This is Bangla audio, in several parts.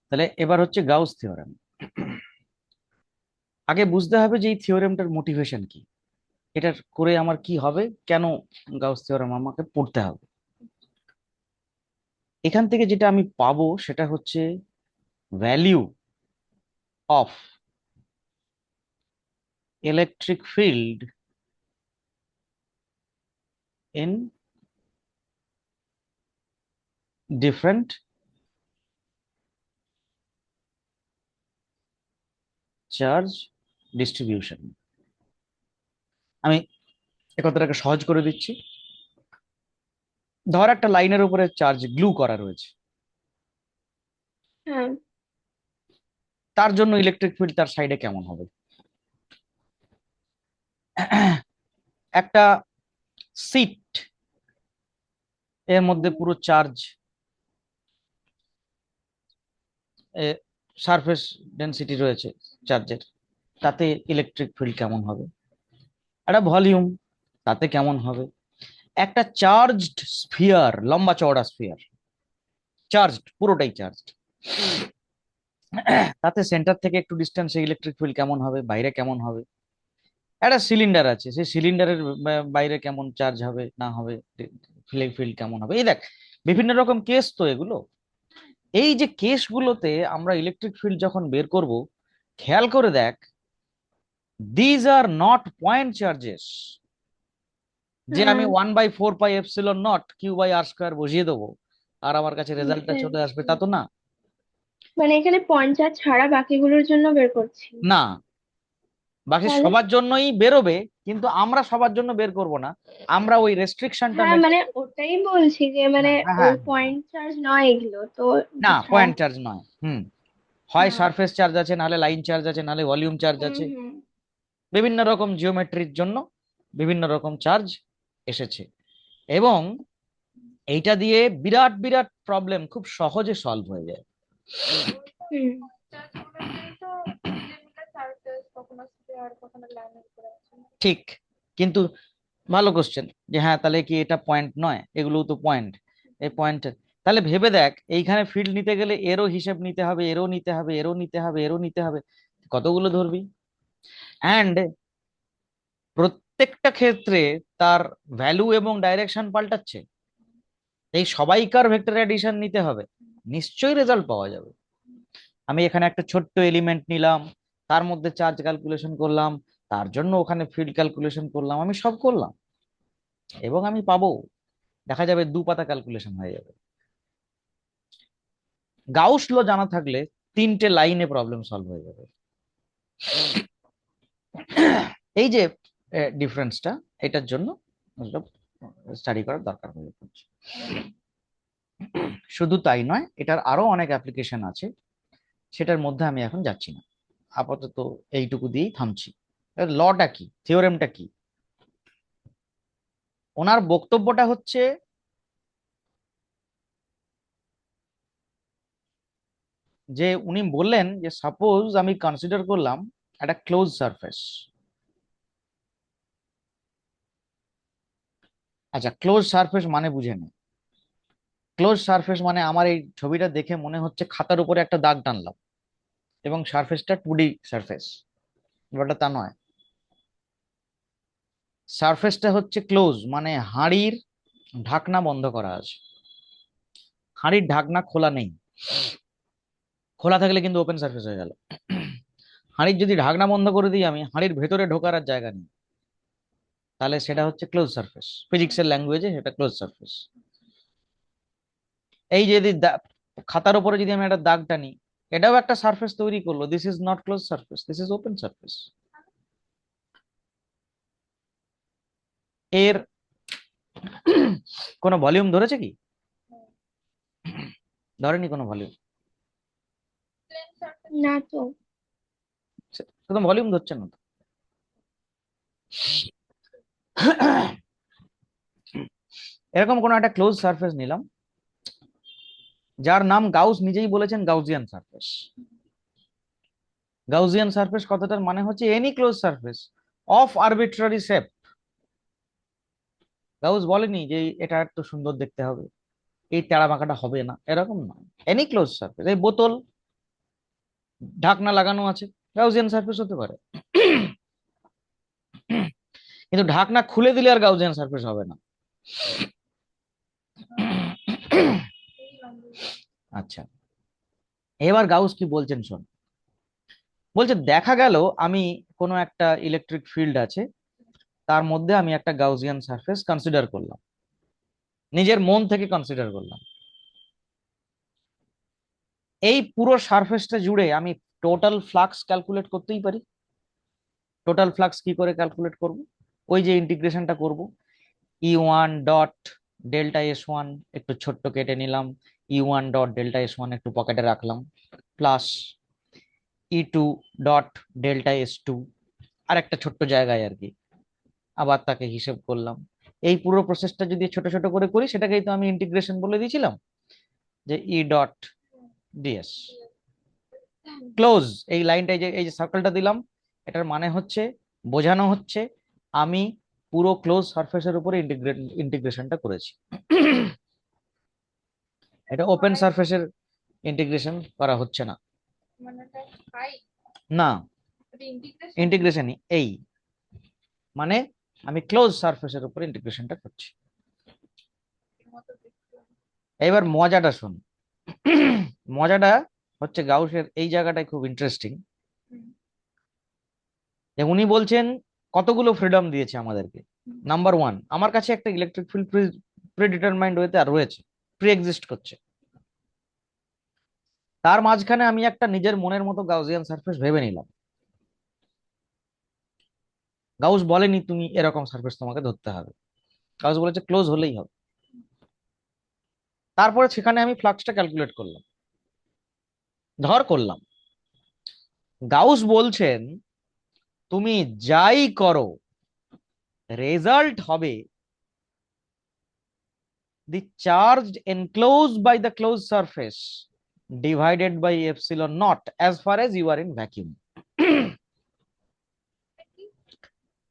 তাহলে এবার হচ্ছে গাউস থিওরেম। আগে বুঝতে হবে যে এই থিওরেমটার মোটিভেশন কি, এটা করে আমার কি হবে, কেন গাউস থিওরেম আমাকে পড়তে হবে। এখান থেকে যেটা আমি পাবো সেটা হচ্ছে value of electric field in different charge distribution. আমি এ কথাটাকে সহজ করে দিচ্ছি। ধর একটা লাইনের উপরে চার্জ গ্লু করা রয়েছে, হ্যাঁ। তার জন্য ইলেকট্রিক ফিল্ড তার সাইডে কেমন হবে। একটা সিট এর মধ্যে পুরো চার্জ, সারফেস ডেনসিটি রয়েছে চার্জের, তাতে ইলেকট্রিক ফিল্ড কেমন হবে। একটা ভলিউম, তাতে কেমন হবে। একটা চার্জড স্ফিয়ার, লম্বা চওড়া স্ফিয়ার, চার্জড, পুরোটাই চার্জড, তাতে সেন্টার থেকে একটু ডিস্টেন্সে ইলেকট্রিক ফিল্ড কেমন হবে, বাইরে কেমন হবে। একটা সিলিন্ডার আছে, সেই সিলিন্ডারের বাইরে কেমন চার্জ হবে না হবে, ফিল্ড কেমন হবে। এই দেখ, বিভিন্ন রকম কেস তো এগুলো। এই যে কেসগুলোতে আমরা ইলেকট্রিক ফিল্ড যখন বের করব, খেয়াল করে দেখ, these are not point charges যে আমি হ্যাঁ, 1/4πε0 Q/r² বসিয়ে দেবো আর আমার কাছে রেজাল্টটা চলে আসবে, exactly। তা তো না। মানে এখানে পঞ্চাশ ছাড়া বাকিগুলোর জন্য বের করছি। না, বাকি তাহলে সবার জন্যই বেরোবে, কিন্তু আমরা সবার জন্য বের করব না। আমরা ওই রেস্ট্রিকশনটা হ্যাঁ, মানে মেনটেন। ওটাই বলছি যে মানে হ্যাঁ হ্যাঁ ওই হ্যাঁ হ্যাঁ হ্যাঁ। পয়েন্ট চার্জ নয় এগুলো তো, না, ছাড়া। পয়েন্ট চার্জ নয়। হয় হ্যাঁ। সারফেস চার্জ আছে, নাহলে লাইন চার্জ আছে, নাহলে ভলিউম চার্জ হুম আছে। হুম। বিভিন্ন রকম জিওমেট্রির জন্য বিভিন্ন রকম চার্জ এসেছে, এবং এইটা দিয়ে বিরাট বিরাট প্রবলেম খুব সহজে সলভ হয়ে যায়। হুম। ঠিক, কিন্তু ভালো কোশ্চেন যে হ্যাঁ তাহলে কি এটা পয়েন্ট নয়, এগুলো তো পয়েন্ট। এই পয়েন্ট, তাহলে ভেবে দেখ, এইখানে ফিল্ড নিতে গেলে এরও হিসেব নিতে হবে, এরও নিতে হবে, এরও নিতে হবে, এরও নিতে হবে, কতগুলো ধরবি। অ্যান্ড প্রত্যেকটা ক্ষেত্রে তার ভ্যালু এবং ডাইরেকশন পাল্টাচ্ছে। এই সবাইকার ভেক্টর অ্যাডিশন নিতে হবে, নিশ্চয়ই রেজাল্ট পাওয়া যাবে। আমি এখানে একটা ছোট্ট এলিমেন্ট নিলাম, তার মধ্যে চার্জ ক্যালকুলেশন করলাম, তার জন্য ওখানে ফিল্ড ক্যালকুলেশন করলাম, আমি সব করলাম, এবং আমি পাবো, দেখা যাবে 2 পাতা ক্যালকুলেশন হয়ে যাবে। গাউস ল জানা থাকলে 3টে লাইনে প্রবলেম সলভ হয়ে যাবে। এই যে ডিফারেন্সটা, এটার জন্য স্টাডি করার দরকার হয়ে পড়ছে। শুধু তাই নয়, এটার আরো অনেক অ্যাপ্লিকেশন আছে, সেটার মধ্যে আমি এখন যাচ্ছি না, আপাতত এইটুকু দিয়েই থামছি। লটা কি, থিওরেমটা কি, ওনার বক্তব্যটা হচ্ছে যে উনি বললেন যে সাপোজ আমি কনসিডার করলাম একটা ক্লোজ সারফেস। আচ্ছা, ক্লোজ সারফেস মানে বুঝে নে। ক্লোজ সারফেস মানে আমার এই ছবিটা দেখে মনে হচ্ছে খাতার উপরে একটা দাগ টানলাম এবং সারফেসটা 2D সারফেস, ব্যাপারটা তা নয়। সারফেসটা হচ্ছে ক্লোজ, মানে হাঁড়ির ঢাকনা বন্ধ করা আছে, হাঁড়ির ঢাকনা খোলা নেই। খোলা থাকলে কিন্তু ওপেন সারফেস হয়ে গেল। হাঁড়ির যদি ঢাকনা বন্ধ করে দিই আমি, হাঁড়ির ভেতরে ঢোকার আর জায়গা নেই, তাহলে সেটা হচ্ছে ক্লোজ সারফেস, ফিজিক্সের ল্যাঙ্গুয়েজে সেটা ক্লোজ সারফেস। এই যদি খাতার উপরে যদি আমি একটা দাগ টানি, এটাও একটা সারফেস তৈরি করলো, this is not close surface, this is open surface. এর কোনো ভলিউম ধরেছে কি? ধরেনি কোনো ভলিউম, না তো। কোনো ভলিউম ধরছে না তো। এরকম কোনো একটা ক্লোজ সারফেস নিলাম, যার নাম গাউস নিজেই বলেছেন গাউজিয়ান সারফেস। গাউজিয়ান সারফেস কথাটার মানে হচ্ছে any close surface of arbitrary shape. Gauss বলেনি যে এটা একটু সুন্দর দেখতে হবে, এই তেড়া বাঁকাটা হবে না, এরকম না। এনি ক্লোজ সারফেস, এই বোতল ঢাকনা লাগানো আছে, গাউজিয়ান সারফেস হতে পারে। কিন্তু ঢাকনা খুলে দিলে আর গাউজিয়ান সারফেস হবে না। আচ্ছা, এবার গাউস কি বলছেন শোন। বলছে দেখা গেল আমি কোনো একটা ইলেকট্রিক ফিল্ড আছে, তার মধ্যে আমি একটা গাউজিয়ান সারফেস কনসিডার করলাম, নিজের মন থেকে কনসিডার করলাম। এই পুরো সারফেসটা জুড়ে আমি টোটাল ফ্লাক্স ক্যালকুলেট করতেই পারি। টোটাল ফ্লাক্স কি করে ক্যালকুলেট করব? ওই যে ইন্টিগ্রেশনটা করব, E1 ডট ডেল্টা S1 একটু ছোট্ট কেটে নিলাম, E1 ডট ডেল্টা S1 একটু পকেটে রাখলাম, plus E2 dot delta S2 আর একটা ছোট্ট জায়গায় আর কি, আবার তাকে হিসেব করলাম। এই পুরো প্রসেসটা যদি ছোট ছোট করে করি, সেটাকেই তো আমি ইন্টিগ্রেশন বলে দিয়েছিলাম, যে ই ডট ডিএস ক্লোজ। এই লাইনটা, এই যে সার্কেলটা দিলাম, এটার মানে হচ্ছে, বোঝানো হচ্ছে আমি পুরো ক্লোজ সারফেসের উপরে ইন্টিগ্রেশনটা করেছি। এটা ওপেন সারফেসের ইন্টিগ্রেশন করা হচ্ছে না। না, ইন্টিগ্রেশনই এই, মানে আমি ক্লোজ সারফেসের উপরে ইন্টিগ্রেশনটা করছি। এবার মজাটা শোন। মজাটা হচ্ছে গাউসের এই জায়গাটাই খুব ইন্টারেস্টিং, যে উনি বলছেন কতগুলো ফ্রিডম দিয়েছে আমাদেরকে। নাম্বার ওয়ান, আমার কাছে একটা ইলেকট্রিক ফিল্ড প্রিডিটারমাইন্ড ওয়েতে আর রয়েছে, প্রি এক্সিস্ট করছে। তার মাঝখানে আমি একটা নিজের মনের মতো গাউসিয়ান সারফেস ভেবে নিলাম। গাউস বলেনি তুমি এরকম সারফেস তোমাকে ধরতে হবে, গাউস বলেছে ক্লোজ হলেই হবে। তারপরে সেখানে আমি ফ্লাক্সটা ক্যালকুলেট করলাম, ধর করলাম। গাউস বলছেন তুমি যাই করো, রেজাল্ট হবে the charge enclosed by the closed surface divided by epsilon naught as far as you are in vacuum.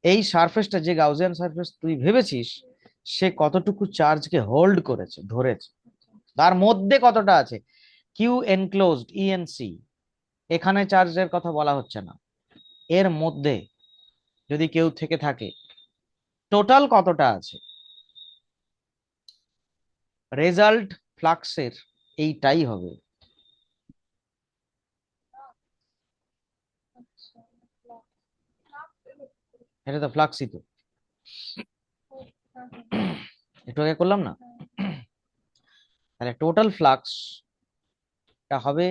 এই সারফেসটা যে গাউজিয়ান সারফেস তুই ভেবেছিস, সে কতটুকু চার্জকে হোল্ড করেছে, ধরেছে, তার মধ্যে কতটা আছে। কিউ এনক্লোজড ইএনসি, এখানে চার্জের কথা বলা হচ্ছে না, এর মধ্যে যদি কেউ থেকে থাকে, টোটাল কতটা আছে, রেজাল্ট ফ্লাক্সের এইটাই হবে। এটা তো ফ্লাক্সই তো, একটু আগে করলাম না? তাহলে টোটাল ফ্লাক্সটা হবে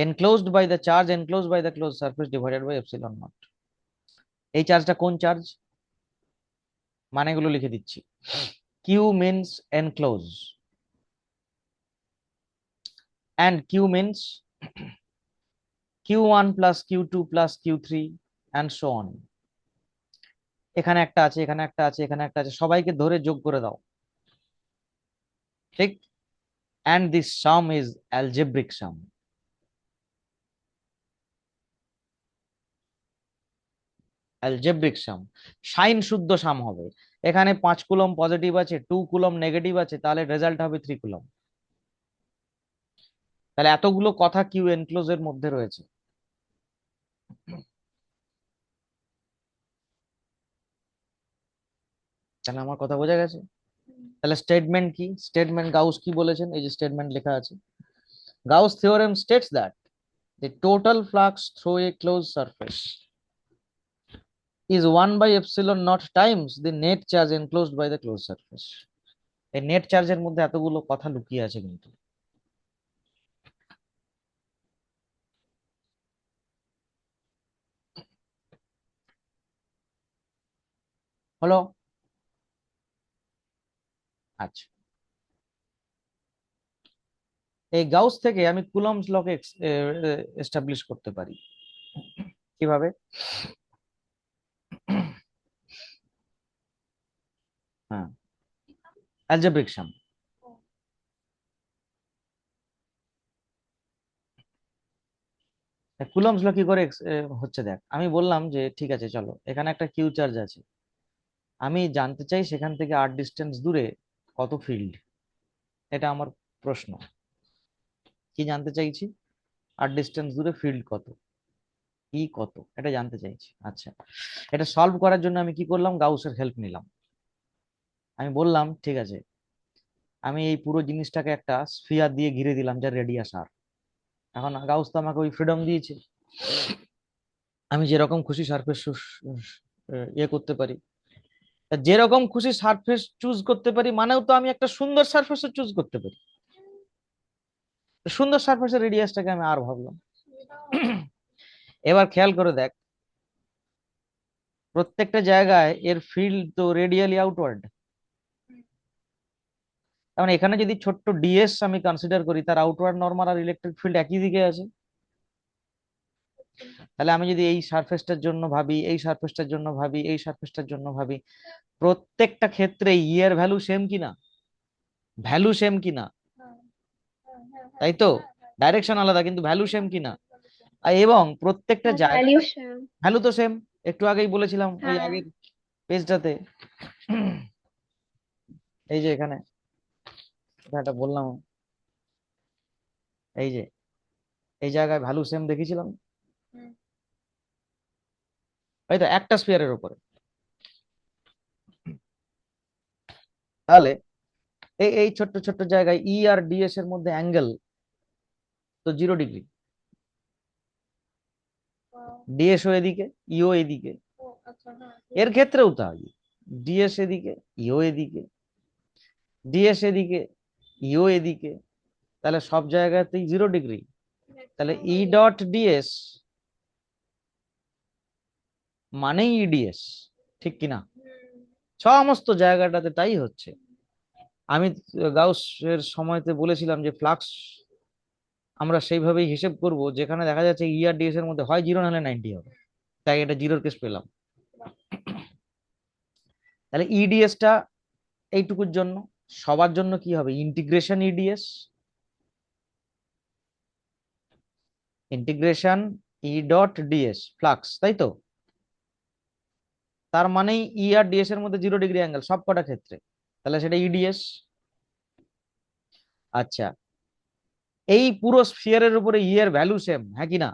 enclosed by the charge enclosed by the close surface divided by epsilon naught. এই চার্জটা কোন চার্জ, মানেগুলো লিখে দিচ্ছি। Q means enclose, and Q means Q1 plus Q2 plus Q3 and so on। এখানে একটা আছে, এখানে একটা আছে, এখানে একটা আছে, সবাইকে ধরে যোগ করে দাও, ঠিক। and this sum is algebraic sum। Algebraic sum, sign শুদ্ধ সাম হবে। এখানে 5 কুলম পজিটিভ আছে, 2 কুলম নেগেটিভ আছে, তাহলে রেজাল্ট হবে 3 কুলম। তাহলে এতগুলো কথা কিউ এনক্লোজ এর মধ্যে রয়েছে। তাহলে আমার কথা বোঝা গেছে। তাহলে স্টেটমেন্ট কি, স্টেটমেন্ট গাউস কি বলেছেন, এই যে স্টেটমেন্ট লেখা আছে, Gauss theorem states that the total flux through a closed surface is 1 by epsilon naught times the net charge enclosed by the closed surface। এই নেট চার্জের মধ্যে এতগুলো কথা লুকিয়ে আছে কিন্তু। হলো? আচ্ছা, এই গাউস থেকে আমি কুলম্বস লকে এস্টাবলিশ করতে পারি। কিভাবে? হ্যাঁ, অ্যালজেব্রিক সাম। কুলম্বস ল কি করে হচ্ছে দেখ। আমি বললাম যে ঠিক আছে চলো, এখানে একটা কিউ চার্জ আছে, আমি জানতে চাই সেখান থেকে আর ডিস্টেন্স দূরে কত ফিল্ড, এটা আমার প্রশ্ন কি জানতে চাইছি, আর ডিস্টেন্স দূরে ফিল্ড কত, ই কত, এটা জানতে চাইছি। আচ্ছা, এটা সলভ করার জন্য আমি কি করলাম, গাউসের হেল্প নিলাম। আমি বললাম ঠিক আছে, আমি এই পুরো জিনিসটাকে একটা স্ফিয়ার দিয়ে ঘিরে দিলাম যার রেডিয়াস আর। এখন গাউস তো আমাকে ওই ফ্রিডম দিয়েছে, আমি যেরকম খুশি সারফেস ইয়ে করতে পারি। তা যেরকম খুশি সারফেস চুজ করতে পারি মানেও তো আমি একটা সুন্দর সারফেস চুজ করতে পারি। তো সুন্দর সারফেসের রেডিয়াসটাকে আমি আর ভাবলাম। এবার খেয়াল করে দেখ, প্রত্যেকটা জায়গায় এর ফিল্ড তো রেডিয়ালি আউটওয়ার্ড। তার মানে এখানে যদি ছোট্ট ডিএস আমি কনসিডার করি, তার আউটওয়ার্ড নর্মাল আর ইলেকট্রিক ফিল্ড একই দিকে আছে। তাহলে আমি যদি এই সারফেসটার জন্য ভাবি, এই সারফেসটার জন্য ভাবি, এই সারফেসটার জন্য ভাবি, প্রত্যেকটা ক্ষেত্রে ই এর ভ্যালু সেম কিনা, ভ্যালু সেম কিনা, তাই তো? ডাইরেকশন আলাদা কিন্তু ভ্যালু সেম কিনা। এবং প্রত্যেকটা জায়গাটা ভ্যালিউশন। ভ্যালু তো সেম। একটু আগেই বলেছিলাম ওই হ্যাঁ। আগের পেজটাতে, এই যে এখানে এটা বললাম, এই যে এই জায়গায় ভ্যালু সেম দেখেছিলাম, এই তো একটা স্পিয়ারের উপরে। তাহলে এই এই ছোট্ট ছোট্ট জায়গায় ই আর ডিএস এর মধ্যে অ্যাঙ্গেল তো 0 ডিগ্রি। ডিএসও এদিকে, ইও এদিকে, এর ক্ষেত্রেও তাই। ডিএস এদিকে, ইও এদিকে, ডিএস এদিকে, ইও এদিকে, তাহলে সব জায়গাতেই 0 ডিগ্রি। তাহলে ই ডট ডিএস মানেই ইডিএস, ঠিক কিনা? সমস্ত জায়গাটাতে তাই হচ্ছে। আমি গাউসের সময়তে বলেছিলাম যে ফ্লাক্স আমরা সেইভাবেই হিসেব করব যেখানে দেখা যাচ্ছে ই আর ডিএস এর মধ্যে হয় 0 নাহলে 90 হবে। তাই এটা জিরোর কেস পেলাম। তাহলে ইডিএস টা এইটুকুর জন্য, সবার জন্য কি হবে, integration E D S, integration E dot D S flux, তাই তো? তার মানে ই আর ডিএস এর মধ্যে 0 ডিগ্রি অ্যাঙ্গেল সব কটা ক্ষেত্রে, তাহলে সেটা ইডিএস। আচ্ছা, এই পুরো স্ফিয়ারের উপরে ই এর ভ্যালু সেম, হ্যাঁ কি না?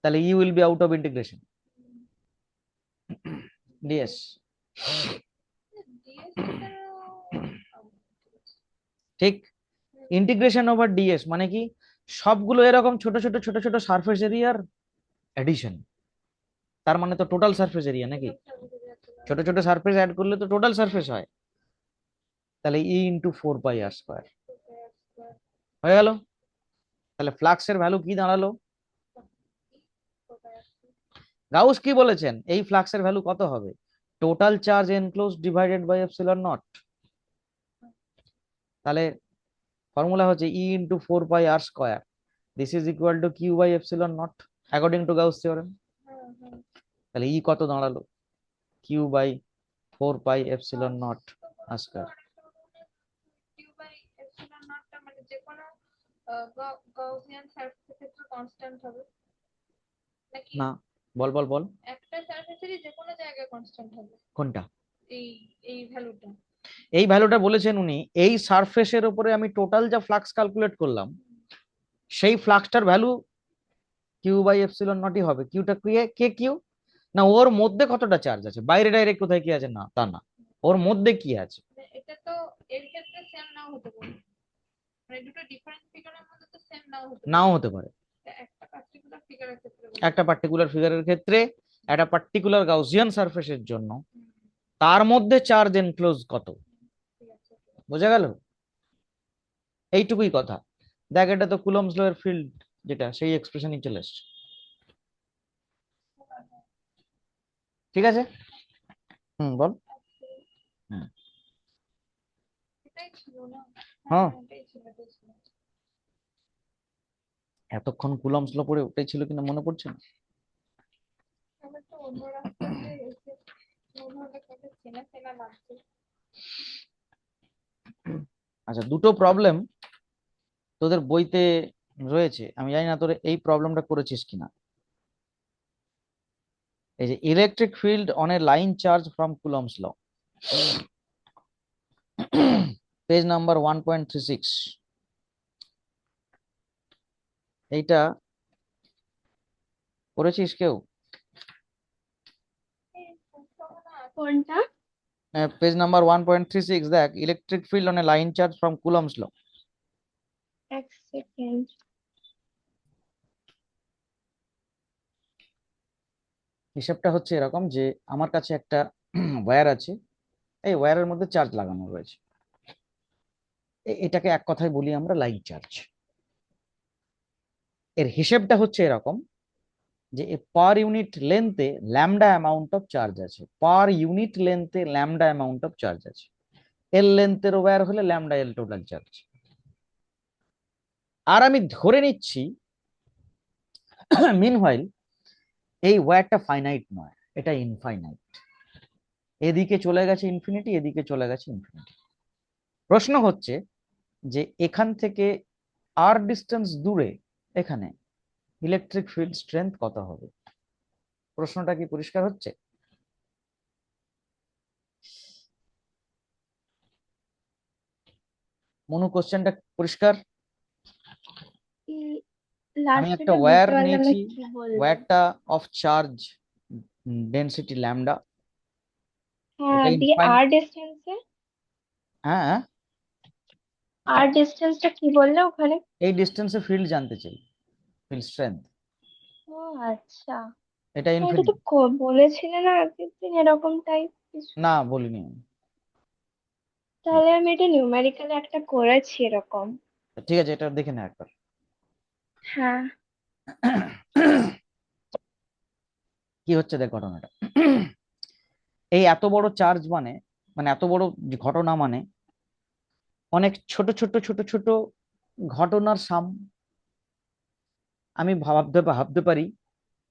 তাহলে E will be out of integration DS. ঠিক, ইন্টিগ্রেশন ওভার ডিএস মানে কি, সবগুলো এরকম ছোট ছোট ছোট ছোট সারফেস এরিয়ার এডিশন। তার মানে তো টোটাল সারফেস এরিয়া নাকি, ছোট ছোট সারফেস অ্যাড করলে তো টোটাল সারফেস হয়। তাহলে ই ইন্টু 4 পাই আর স্কোয়ার হয়ে গেল। তাহলে ফ্লাক্সের ভ্যালু কি দাঁড়ালো, গাউস কি বলেছেন, এই ফ্লাক্সের ভ্যালু কত হবে, total charge enclose divided by epsilon naught. তাহলে ফর্মুলা হচ্ছে E into 4 pi R square, this is equal to Q by epsilon naught according to Gauss theorem. তাহলে ই কত দাঁড়ালো, Q by 4 pi epsilon naught R square. না, বল বল বল, কোনটা? এই ভ্যালুটা বলেছেন উনি, এই সারফেসের উপরে আমি টোটাল যা ফ্লাক্স ক্যালকুলেট করলাম সেই ফ্লাক্সটার ভ্যালু কিউ বাই এপসিলন নটই হবে। কিউটা কে কিউ, না ওর মধ্যে কতটা চার্জ আছে, বাইরে ডাইরেক্ট কোথায় কি আছে না তা না, ওর মধ্যে কি আছে। নাও হতে পারে, একটা পার্টিকুলার ফিগারের ক্ষেত্রে, একটা পার্টিকুলার গাউসিয়ান সারফেসের জন্য তার মধ্যে চার্জ এনক্লোজ কত, বোঝা গেল? এইটুকুই কথা। দেখ এটা তো কুলম্বস ল এর ফিল্ড, যেটা সেই এক্সপ্রেশনই চলে এসছে। ঠিক আছে, বল। হুম, হ্যাঁ, এতক্ষণ কুলম্বস ল পড়ে ওটাই ছিল কিনা মনে পড়ছে না। আচ্ছা, দুটো প্রবলেম তোদের বইতে রয়েছে, আমি জানি না তোর এই প্রবলেমটা করেছিস কিনা। এই যে electric field on a line charge from Coulomb's law, page number 1.36। এইটা করেছিস কেউ? কোনটা? পেজ নাম্বার 1.36, দেখ, electric field on a line charge from Coulomb's law. এক সেকেন্ড। হিসাবটা হচ্ছে এরকম যে আমার কাছে একটা ওয়্যার আছে, এই ওয়্যারের মধ্যে চার্জ লাগানো রয়েছে। এটাকে এক কথায় বলি আমরা লাইন চার্জ। এর হিসেবটা হচ্ছে এরকম যে পার ইউনিট লেন্থে ল্যামডা অ্যামাউন্ট অফ চার্জ আছে, পার ইউনিট লেন্থে ল্যামডা অ্যামাউন্ট অফ চার্জ আছে। এল লেন্থের ওয়্যার হলে ল্যামডা এল টোটাল চার্জ। আর আমি ধরে নিচ্ছি মিনহোয়াইল এই ওয়্যারটা ফাইনাইট নয়, এটা ইনফাইনাইট। এদিকে চলে গেছে ইনফিনিটি, এদিকে চলে গেছে ইনফিনিটি। প্রশ্ন হচ্ছে যে এখান থেকে আর ডিস্টেন্স দূরে এখানে ইলেকট্রিক ফিল্ড স্ট্রেংথ কত হবে? প্রশ্নটা কি পরিষ্কার হচ্ছে? মনু, কোশ্চেনটা পরিষ্কার? আমি লাস্ট একটা এটা ওয়্যার বুঝতে পারলাম না, নিয়েছি, কি বললো? ওয়্যারটা অফ চার্জ ডেনসিটি ল্যামডা, এটা হ্যাঁ, দিয়ে ইনফাইন। আর ডিস্টেন্সে, হ্যাঁ, আর ডিস্টেন্সটা কি বললে ওখানে? এই ডিস্টেন্সে ফিল্ড জানতে চাই, ফিল্ড স্ট্রেংথ। ও আচ্ছা। এটা এটা তো ইনফিনিটি। বলেছিলে না আগের দিন এরকম টাইপ কিছু? না, বলিনি আমি। তাহলে আমি এটা নিউমেরিক্যালি একটা করেছি এরকম। ঠিক আছে, এটা দেখে না একবার। হ্যাঁ। কি হচ্ছে দেখ ঘটনাটা। এই এত বড় চার্জ মানে, মানে এত বড় ঘটনা মানে অনেক ছোট ছোট ছোট ছোট ঘটনার সাম। আমি ভাবতে ভাবতে পারি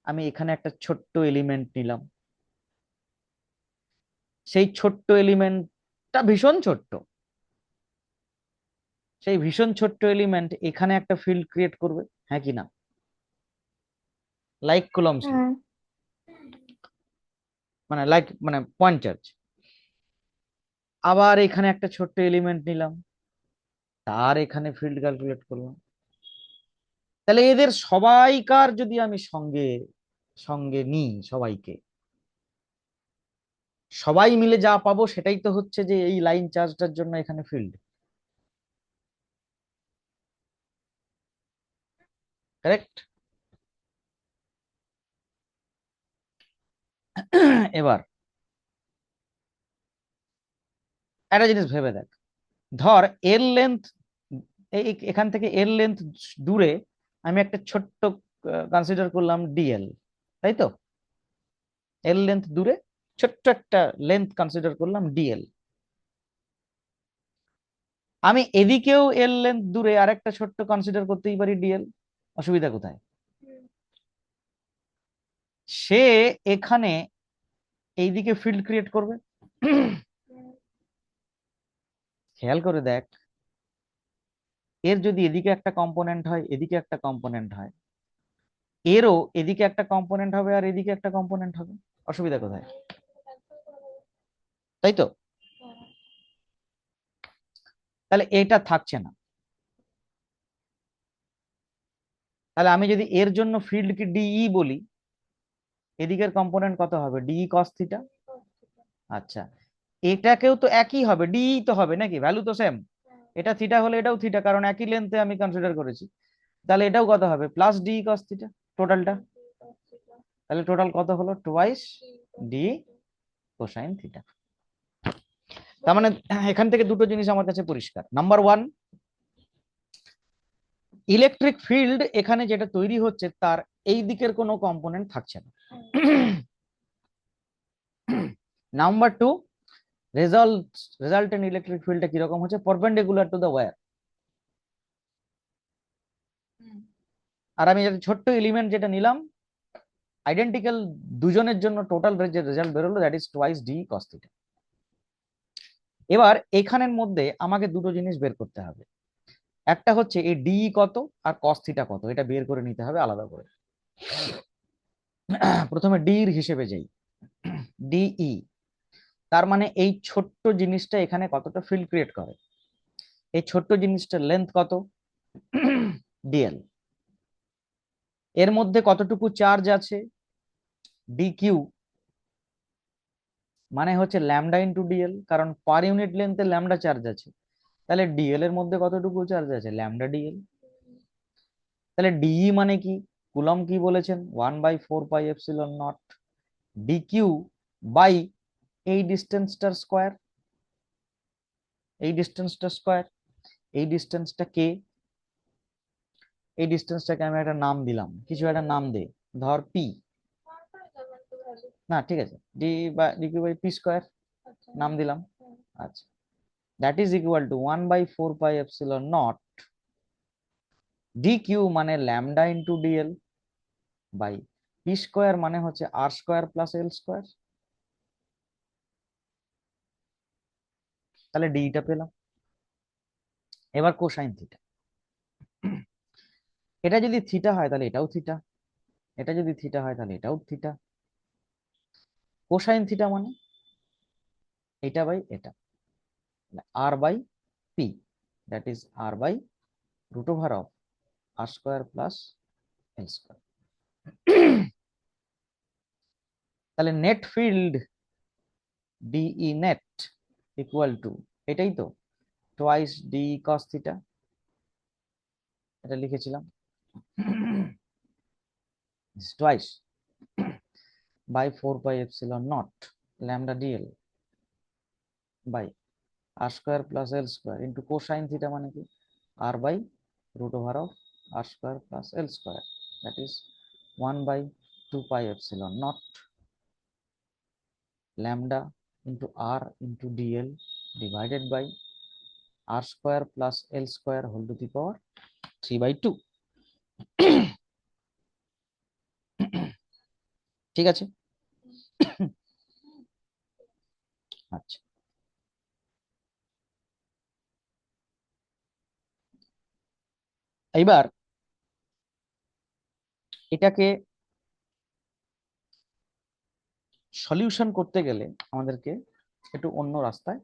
আমি এখানে একটা ছোট্ট এলিমেন্ট নিলাম, সেই ছোট্ট এলিমেন্টটা ভীষণ ছোট্ট, সেই ভীষণ ছোট্ট এলিমেন্ট এখানে একটা ফিল্ড ক্রিয়েট করবে, হ্যাঁ কি না? লাইক কুলম্বস ল, হ্যাঁ। মানে লাইক মানে পয়েন্ট চার্জ। আবার এখানে একটা ছোট্ট এলিমেন্ট নিলাম, তার এখানে ফিল্ড ক্যালকুলেট করলাম। তাহলে এদের সবাইকার যদি আমি সঙ্গে সঙ্গে নিই, সবাইকে, সবাই মিলে যা পাবো সেটাই তো হচ্ছে যে এই লাইন চার্জটার জন্য এখানে ফিল্ড। কারেক্ট? এবার একটা জিনিস ভেবে দেখ, ধর এর লেন্থ, এখান থেকে এর লেন্থ দূরে আমি একটা ছোট্ট কনসিডার করলাম ডিএল, তাই তো? এর লেন্থ দূরে ছোট্ট একটা লেন্থ কনসিডার করলাম ডিএল। আমি এদিকেও এর লেন্থ দূরে আরেকটা ছোট্ট কনসিডার করতেই পারি ডিএল। অসুবিধা কোথায়? সে এখানে এইদিকে ফিল্ড ক্রিয়েট করবে। খেয়াল করে দেখ, এর যদি এদিকে একটা কম্পোনেন্ট হয়, এদিকে একটা কম্পোনেন্ট হয়, এরও এদিকে একটা কম্পোনেন্ট হবে আর এদিকে একটা কম্পোনেন্ট হবে। অসুবিধা কোথায়? তাই তো? তাহলে এটা থাকছে না। তাহলে আমি যদি এর জন্য ফিল্ড কি ডিই বলি, এদিকের কম্পোনেন্ট কত হবে? D E cos theta. আচ্ছা, এটাকেও তো একই হবে, ডিই তো হবে নাকি, ভ্যালু তো সেম। এটা থিটা হলে এটাও থিটা, কারণ একই লেন্থে আমি কনসিডার করেছি। তাহলে এটাও কত হবে? প্লাস ডি কস থিটা টোটালটা। তাহলে টোটাল কত হলো? Twice D cosine theta. তার মানে এখান থেকে দুটো জিনিস আমার কাছে পরিষ্কার। নাম্বার ওয়ান, ইলেকট্রিক ফিল্ড এখানে যেটা তৈরি হচ্ছে তার এই দিকের কোনো কম্পোনেন্ট থাকছে না। নাম্বার টু, রেজাল্টেন্ট ইলেকট্রিক ফিল্ডটা কিরকম হচ্ছে? Perpendicular to the wire. আর আমি যেটা ছোট্ট এলিমেন্ট যেটা নিলাম, আইডেন্টিক্যাল, দুজনের জন্য টোটাল যে রেজাল্ট বেরোলো that is twice D cos theta. এবার এখানের মধ্যে আমাকে দুটো জিনিস বের করতে হবে। একটা হচ্ছে এই ডি কত আর কস থিটা কত, এটা বের করে নিতে হবে আলাদা করে। প্রথমে ডি এর হিসেবে যাই। ডিই তার মানে এই ছোট্ট জিনিসটা এখানে কতটা ফিল্ড ক্রিয়েট করে। এই ছোট্ট জিনিসটার লেন্থ কত? ডিএল। এর মধ্যে কতটুকু চার্জ আছে? ডি কিউ মানে হচ্ছে ল্যামডা ইন্টু ডিএল, কারণ পার ইউনিট লেন্থে ল্যামডা চার্জ আছে। তাহলে ডিএল এর মধ্যে কতটুকু চার্জ আছে? Lambda DL. তাহলে ডিই মানে কি? কুলম কি বলেছেন? 1/4 pi epsilon naught D Q by এই ডিস্টেন্সটার স্কোয়ার। এই ডিস্টেন্সটা স্কোয়ার, এই ডিস্টেন্সটা কে? এই ডিস্টেন্সটাকে আমি একটা নাম দিলাম, কিছু একটা নাম দে, ধর পি। না ঠিক আছে, D Q by P square নাম দিলাম। আচ্ছা, that is equal to 1/4 pi epsilon naught D Q মানে lambda into DL by P square মানে হচ্ছে R square plus L square. তাহলে ডিটা পেলাম। এবার কোসাইন থিটা। এটা যদি থিটা হয় তাহলে এটাও থিটা, এটা যদি থিটা হয় তাহলে এটাও থিটা। কোসাইন থিটা মানে এটা বাই এটা, R by P, that is R by root over of R square plus L square. তাহলে net field DE net equal to, এটাই তো, টোয়াইস ডি কস থিটা, এটা লিখেছিলাম, twice by 4 pi epsilon naught lambda DL by R square plus L square into cosine theta মানে কি? R by root over of R square plus L square, that is 1/2 pi epsilon naught lambda into r into dl divided by r square plus l square whole to the power 3/2। ঠিক আছে। আচ্ছা, এবার এটাকে সলিউশন করতে গেলে আমাদেরকে একটু অন্য রাস্তায়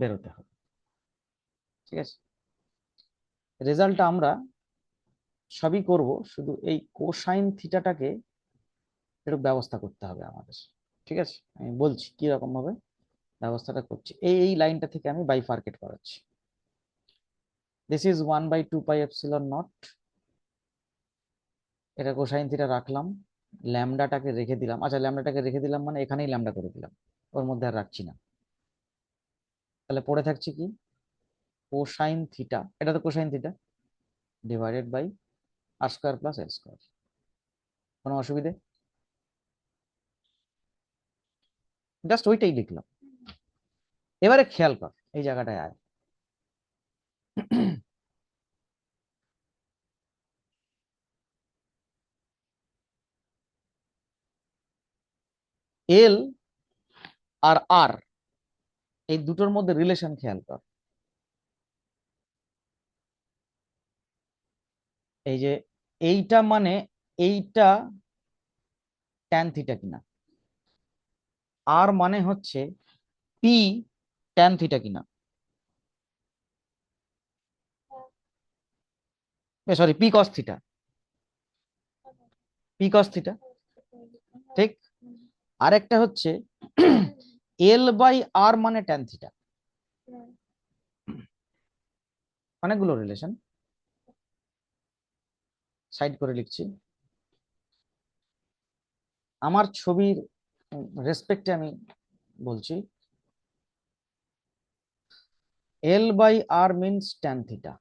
বেরোতে হবে। ঠিক আছে, রেজাল্টটা আমরা সবই করব, শুধু এই কোসাইন থিটাটাকে একটু ব্যবস্থা করতে হবে আমাদের। ঠিক আছে, আমি বলছি কি রকম ভাবে ব্যবস্থাটা করছি। এই লাইনটা থেকে আমি বাইফার্কেট করাচ্ছি। This is 1/2 pi epsilon not, এটা কোসাইন থিটা রাখলাম, ল্যামডাটাকে রেখে দিলাম। আচ্ছা, ল্যামডাটাকে রেখে দিলাম মানে এখানেই ল্যামডা করে দিলাম, ওর মধ্যে আর রাখছি না। তাহলে পড়ে থাকছে কি? কোসাইন থিটা, এটা তো cosine theta divided by R square plus L square. কোনো অসুবিধে? জাস্ট ওইটাই লিখলাম। এবারে খেয়াল কর এই জায়গাটায় আয়। এল আর আর এই দুটোর মধ্যে রিলেশন খেয়াল কর। এই যে এইটা মানে এইটা ট্যান থিটা কিনা, আর মানে হচ্ছে পি ট্যান থিটা কিনা, sorry P cos theta, P cos theta. ঠিক। আরেকটা হচ্ছে এল বাই আর মানে ট্যান থিটা। অনেকগুলো রিলেশন, সাইড করে লিখছি আমার ছবির রেসপেক্টে আমি বলছি। L by R means tan theta,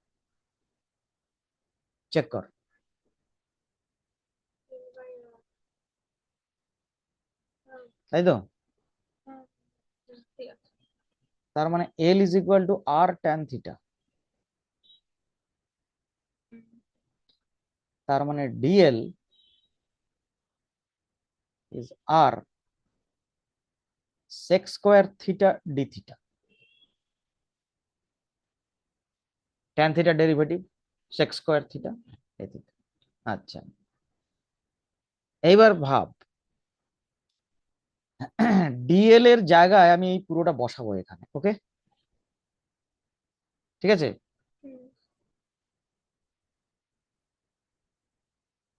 check কর। তাই তো? তার মানে L is equal to R tan theta, তার মানে D L is R sec square theta D theta. Tan theta derivative sec square theta D theta. আচ্ছা, এইবার ভাব ডিএল এর জায়গায় আমি এই পুরোটা বসাবো এখানে। ওকে, ঠিক আছে।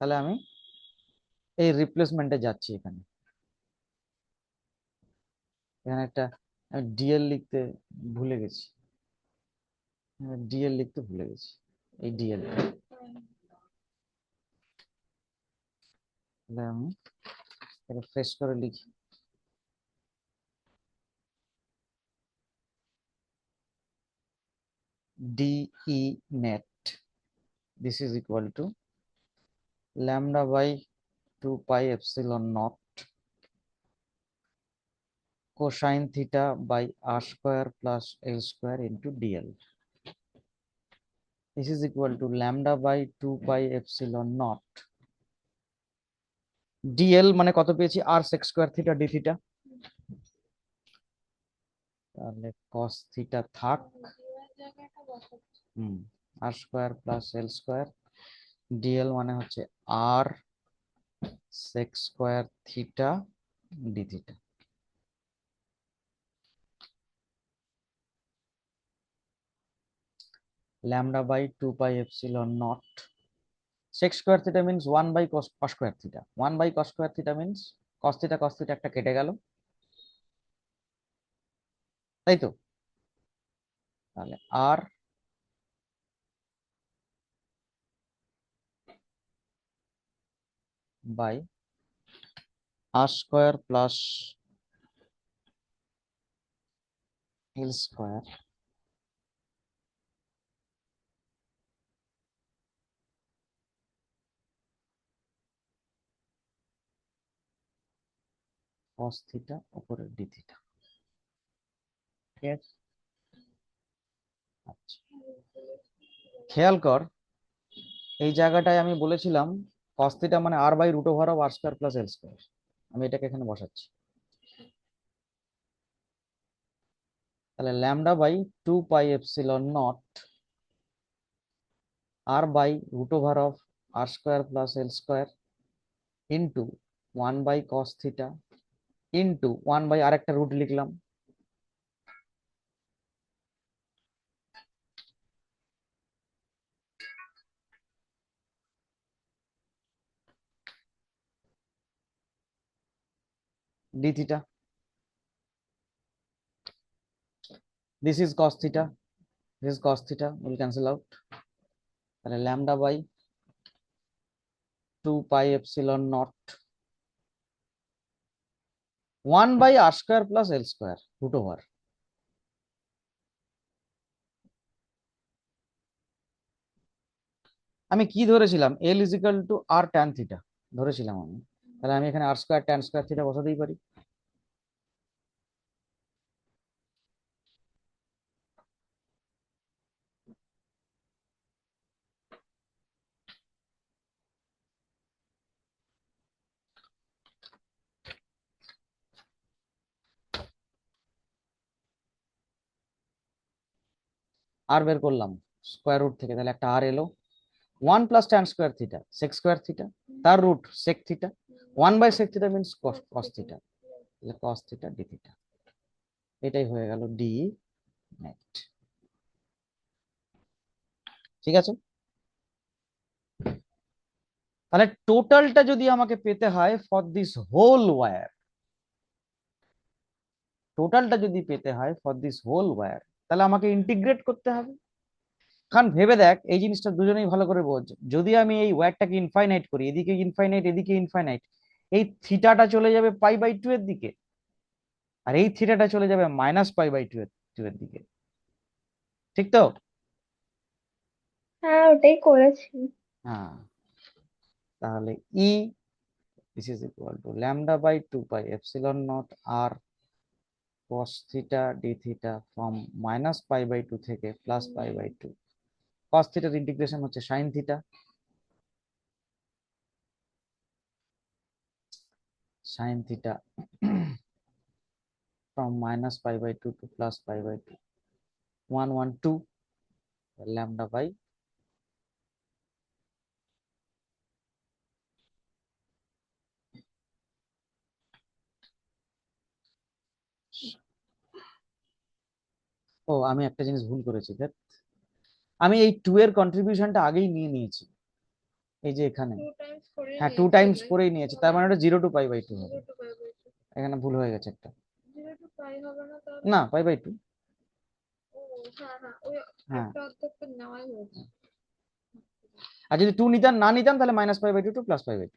তাহলে আমি এই রিপ্লেসমেন্টে যাচ্ছি। এখানে এখানে একটা ডিএল লিখতে ভুলে গেছি, ডিএল লিখতে ভুলে গেছি, এই ডিএল আমি এটা ফ্রেশ করে লিখি। D E net, this is equal to lambda by 2 pi epsilon naught cosine theta by r square plus l square into dl. This is equal to lambda by 2 pi epsilon naught dl মানে কত পেয়েছি, r sec square theta d theta, তাহলে cos theta থাক, r square plus l square, dl মানে হচ্ছে r sec square theta d theta। lambda by 2 pi epsilon naught sec square theta means 1 by cos square theta, 1 by cos square theta means cos theta একটা কেটে গেল, তাই তো? তাহলে r by r square plus l square cos theta উপরে d theta। ঠিক আছে, আচ্ছা খেয়াল কর, এই জায়গাটায় আমি বলেছিলাম cos theta মানে r by root over of r square plus l square, আমি এটাকে এখানে বসাচ্ছি। তাহলে lambda by 2 pi epsilon naught r by root over of r square plus l square into 1 by cos theta into 1 by আরেকটা রুট লিখলাম d theta, this is cos theta, this is cos theta, will cancel out। তাহলে lambda by 2 pi epsilon naught 1 by r square plus l square root over, আমি কি ধরেছিলাম, l is equal to r tan theta ধরেছিলাম আমি, তাহলে আমি এখানে r square tan square theta বসাতেই পারি। আর বের করলাম স্কোয়ার রুট থেকে, তাহলে একটা আর এলো, 1 plus tan square theta sec square theta, তার root sec theta, 1 by sec theta means cos theta, তাহলে কস থিটা ডি থিটা, এটাই হয়ে গেল ডি নেট। ঠিক আছে, তাহলে টোটালটা যদি আমাকে পেতে হয় ফর দিস হোল ওয়্যার, টোটালটা যদি পেতে হয় ফর দিস হোল ওয়্যার, তাহলে আমাকে ইন্টিগ্রেট করতে হবে। কারণ ভেবে দেখ, এই জিনিসটা দুজনেই ভালো করে বোঝ, যদি আমি এই ওয়্যারটাকে ইনফাইনাইট করি, এদিকে ইনফাইনাইট এদিকে ইনফাইনাইট, এই থিটাটা চলে যাবে পাই বাই 2 এর দিকে, আর এই থিটাটা চলে যাবে মাইনাস পাই বাই 2 এর দিকে। ঠিক তো? হ্যাঁ, ওটাই করেছি। হ্যাঁ, তাহলে E this is equal to lambda by 2 pi epsilon naught R cos theta D theta from minus pi by 2 থেকে প্লাস পাই বাই 2, cos থিটার ইন্টিগ্রেশন হচ্ছে sine theta, sine theta from minus pi by 2 to plus pi by 2, 112 lambda by ও আমি একটা জিনিস ভুল করেছি দেখ, আমি এই 2 এর কন্ট্রিবিউশনটা আগেই নিয়ে নিয়েছি, এই যে এখানে, 2 টাইমস করে হ্যাঁ 2 নিয়েছি টাইমস ভাই। করেই নিয়েছে, তার মানে ওটা 0 to π/2 হবে। 0 to π/2। এখানে ভুল হয়ে গেছে একটা, 0 to π হবে না তাহলে? না π/2। ও হ্যাঁ হ্যাঁ, ওই হ্যাঁ, একটা অর্ধেক তো নেওয়াই হয়েছে। আর যদি 2 নিতাম না নিতাম তাহলে -π/2 টু +π/2,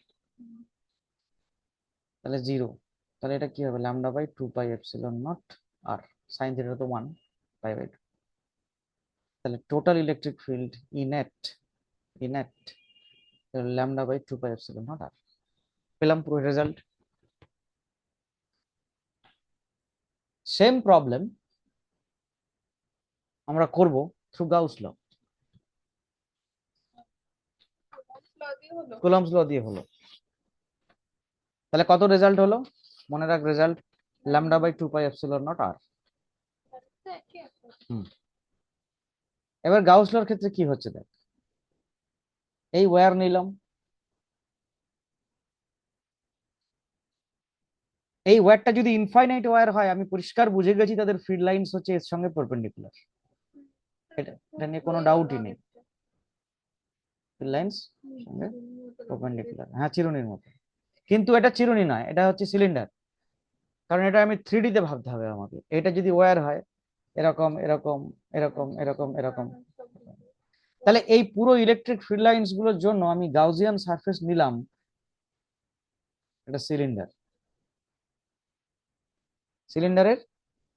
তাহলে 0। তাহলে এটা কি হবে, λ/2πε0 আর sin থিটা তো 1 π/2। তাহলে total electric field E net, E net λ/2πε0 R পেলাম পুরো রেজাল্ট। সেম প্রবলেম আমরা করব through Gauss law. Coulomb's law দিয়ে হলো। তাহলে কত রেজাল্ট হলো, মনে রাখ রেজাল্ট λ/2πε0 আর। হুম, এবার গাউস লর ক্ষেত্রে কি হচ্ছে দেখ, এই ওয়্যার নিলাম, এই ওয়্যারটা যদি ইনফাইনাইট ওয়্যার হয় আমি পরিষ্কার বুঝে গেছি তাদের ফিল্ড লাইনস হচ্ছে এর সঙ্গে পারপেন্ডিকুলার, এটা নিয়ে কোনো ডাউটই নেই, ফিল্ড লাইনস সঙ্গে পারপেন্ডিকুলার, হ্যাঁ চিরুনির মতো। কিন্তু এটা চিরুনি নয়, এটা হচ্ছে সিলিন্ডার, কারণ এটা আমি 3D তে ভাবতে হবে আমাকে। এটা যদি ওয়্যার হয় এরকম এরকম এরকম এরকম এরকম, তাহলে এই পুরো ইলেকট্রিক ফিল্ড লাইনস গুলোর জন্য আমি গাউসিয়ান সারফেস নিলাম, এটা সিলিন্ডার, সিলিন্ডারের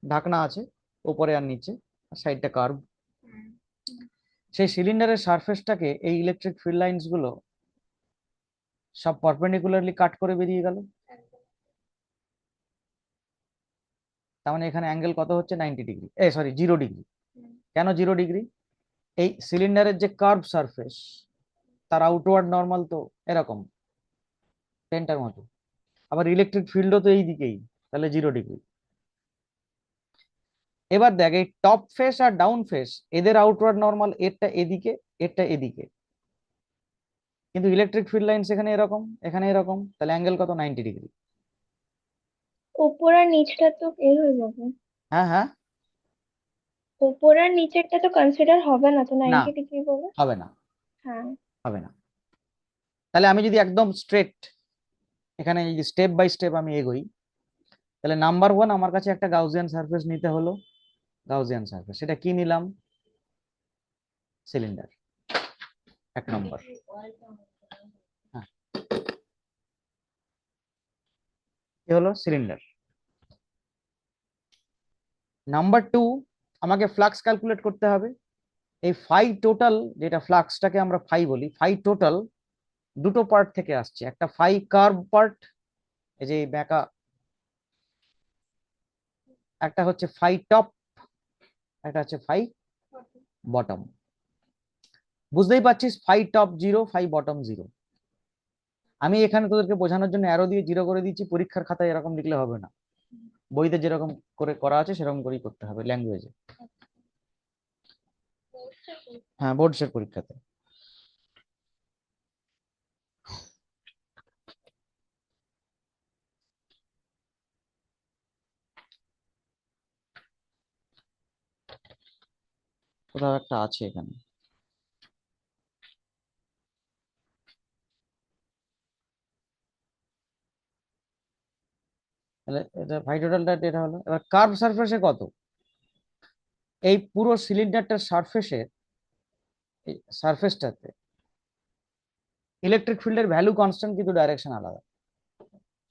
ঢাকনা আছে উপরে আর নিচে, আর সাইডটা কার্ভ। সেই সিলিন্ডারের সারফেসটাকে এই ইলেকট্রিক ফিল্ড লাইনস গুলো সব পারপেন্ডিকুলারলি কাট করে বেরিয়ে গেল। তার মানে এখানে অ্যাঙ্গেল কত হচ্ছে, 90 ডিগ্রি, সরি 0 ডিগ্রি। কেন 0 ডিগ্রি, এই সিলিন্ডারের যে কার্ভ সারফেস তার আউটওয়ার্ড নর্মাল তো এরকম পেনটার মতো, আবার ইলেকট্রিক ফিল্ডও তো এই দিকেই, তাহলে 0 ডিগ্রি। এবার দেখ এই টপ ফেস আর ডাউন ফেস এদের আউটওয়ার্ড নর্মাল এরটা এদিকে, এরটা এদিকে, কিন্তু ইলেকট্রিক ফিল্ড লাইন এখানে এরকম, এখানে এরকম, তাহলে অ্যাঙ্গেল কত, 90 ডিগ্রি। উপর আর নিচটা তো এ হয়ে যাবে। হ্যাঁ হ্যাঁ, উপর আর নিচেরটা তো কনসিডার হবে না তো না 90 ডিগ্রি বলে। হবে না, হ্যাঁ। হবে না। তাহলে আমি যদি একদম স্ট্রেট এখানে যদি স্টেপ বাই স্টেপ আমি এগোই, তাহলে নাম্বার 1 আমার কাছে একটা গাউসিয়ান সারফেস নিতে হলো, গাউসিয়ান সারফেস, সেটা কি নিলাম, সিলিন্ডার, 1 নম্বর। হ্যাঁ, কি হলো, সিলিন্ডার। নাম্বার 2, আমাকে ফ্লাক্স ক্যালকুলেট করতে হবে। এই ফাই টোটাল, যেটা ফ্লাক্সটাকে আমরা ফাই বলি, ফাই টোটাল দুটো পার্ট থেকে আসছে, একটা ফাই কার্ভ পার্ট, এই যে ব্যাকা, একটা হচ্ছে ফাই টপ, একটা হচ্ছে ফাই বটম। বুঝতেই পারছিস, ফাই টপ 0, ফাই বটম 0। আমি এখানে তোদেরকে বোঝানোর জন্য অ্যারো দিয়ে 0 করে দিচ্ছি, পরীক্ষার খাতায় এরকম লিখলে হবে না, বইতে যেরকম করে করা আছে সেরকম করেই করতে হবে ল্যাঙ্গুয়েজে। হ্যাঁ, বোর্ডসের পরীক্ষাতে। কোথাও একটা আছে এখানে, তাহলে এটা ফাই টোটালটা এটা হলো। এবার কার্ভ সারফেসে কত, এই পুরো সিলিন্ডারটার সারফেসে, এই সারফেসটাতে ইলেকট্রিক ফিল্ডের ভ্যালু কনস্ট্যান্ট কিন্তু ডাইরেকশন আলাদা,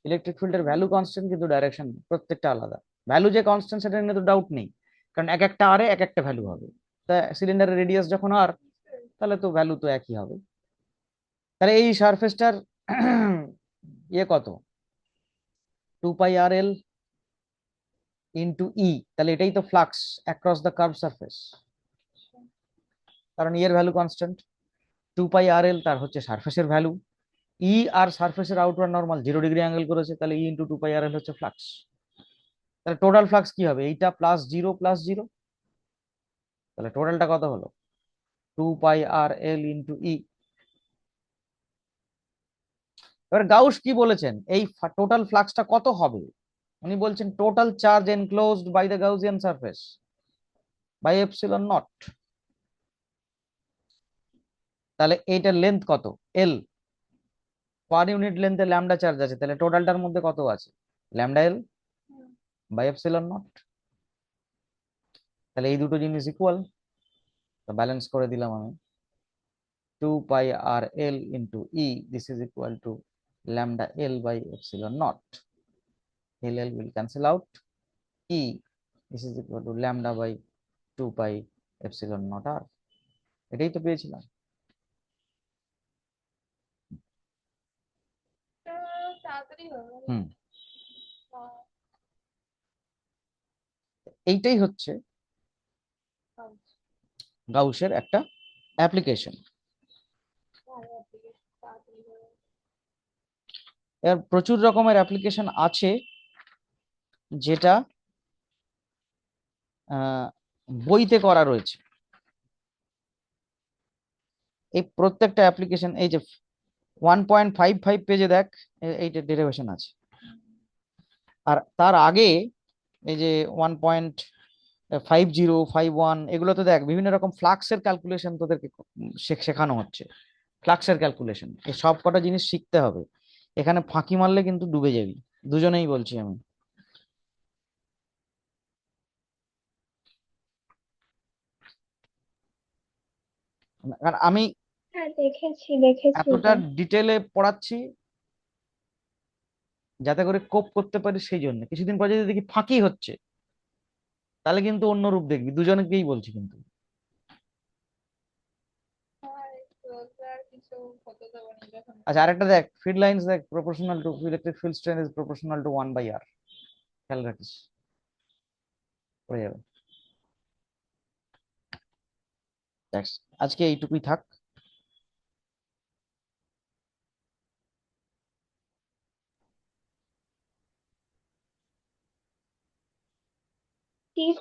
ইলেকট্রিক ফিল্ডের ভ্যালু কনস্ট্যান্ট কিন্তু ডাইরেকশন প্রত্যেকটা আলাদা। ভ্যালু যে কনস্ট্যান্ট সেটা নিয়ে তো ডাউট নেই, কারণ এক একটা আরে এক একটা ভ্যালু হবে। তা সিলিন্ডারের রেডিয়াস যখন আর, তাহলে তো ভ্যালু তো একই হবে। তাহলে এই সারফেসটার ইয়ে কত, 2πr/l ইন্টু ই, তাহলে এটাই তো flux across the curve surface, কারণ ই এর ভ্যালু কনস্ট্যান্ট, 2πr/l তার হচ্ছে সারফেসের ভ্যালু, ই আর সারফেসের আউটওয়ার্ড নর্মাল 0 ডিগ্রি অ্যাঙ্গেল করেছে, তাহলে ই ইন্টু 2πr/l হচ্ছে ফ্লাক্স। তাহলে টোটাল ফ্লাক্স কি হবে, এইটা +0 +0, তাহলে টোটালটা কত হলো, 2πr/l ইন্টু ই। এবার গাউস কি বলেছেন, এই টোটাল ফ্লাক্সটা কত হবে, উনি বলছেন total charge enclosed by the Gaussian surface by ε0। তাহলে এইটার লেন্থ কত, এল, পার ইউনিট লেন্থে ল্যামডা চার্জ আছে, তাহলে টোটালটার মধ্যে কত আছে? Lambda L by epsilon naught. তাহলে এই দুটো জিনিস ইকুয়াল, তো ব্যালেন্স করে দিলাম আমি। 2 pi r l into e, this is equal to lambda l by epsilon naught. L will cancel out. E, this is equal to lambda by 2 pi epsilon naught r. এটাই তো পেয়েছিলাম। তাড়াতাড়ি হবে। হুম, এইটাই হচ্ছে গাউসের একটা অ্যাপ্লিকেশন। এর প্রচুর রকমের অ্যাপ্লিকেশন আছে, যেটা বইতে করা রয়েছে। এই প্রত্যেকটা অ্যাপ্লিকেশন, এই যে 1.55 পেজে দেখ, এইটা ডেরিভেশন আছে। আর তার আগে এই যে 1.50 51 এগুলোতে দেখ বিভিন্ন রকম ফ্লাক্সের ক্যালকুলেশন তোদেরকে শেখানো হচ্ছে। ফ্লাক্সের ক্যালকুলেশন, এই সব কটা জিনিস শিখতে হবে। এখানে ফাঁকি মারলে কিন্তু ডুবে যাবি, দুজনেই বলছি আমি। কারণ আমি হ্যাঁ, দেখেছি এতটা এটা। ডিটেলে পড়াচ্ছি যাতে করে কোপ করতে পারি, সেই জন্য। কিছুদিন পর যদি দেখি ফাঁকি হচ্ছে, তাহলে কিন্তু অন্য রূপ দেখবি, দুজনকেই বলছি কিন্তু। আচ্ছা, আরেকটা দেখ, ফিল্ড লাইন্স দেখ, proportional to electric field strength is proportional to 1/r। খেয়াল রাখিস, পড়ে যাবে। দেখ, আজকে এইটুকুই থাক। প্লিজ